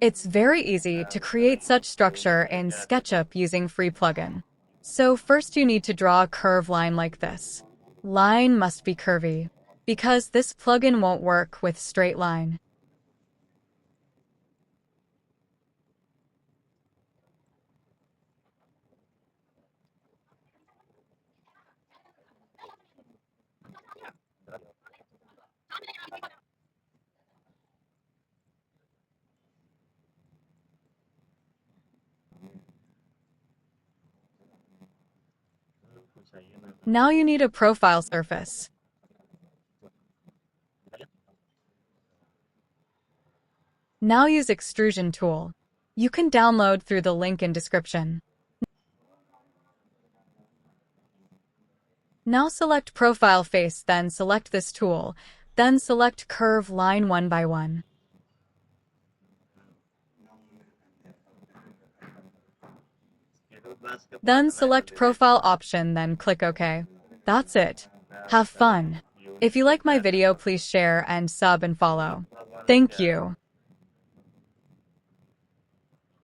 It's very easy to create such structure in Sketchup using free plugin. So first you need to draw a curve line like this. Line must be curvy, because this plugin won't work with straight line. Now you need a profile surface. Now use extrusion tool. You can download through the link in description. Now select profile face, then select this tool, then select curve line one by one. Then select profile option, then click OK. That's it. Have fun. If you like my video, please share and sub and follow. Thank you.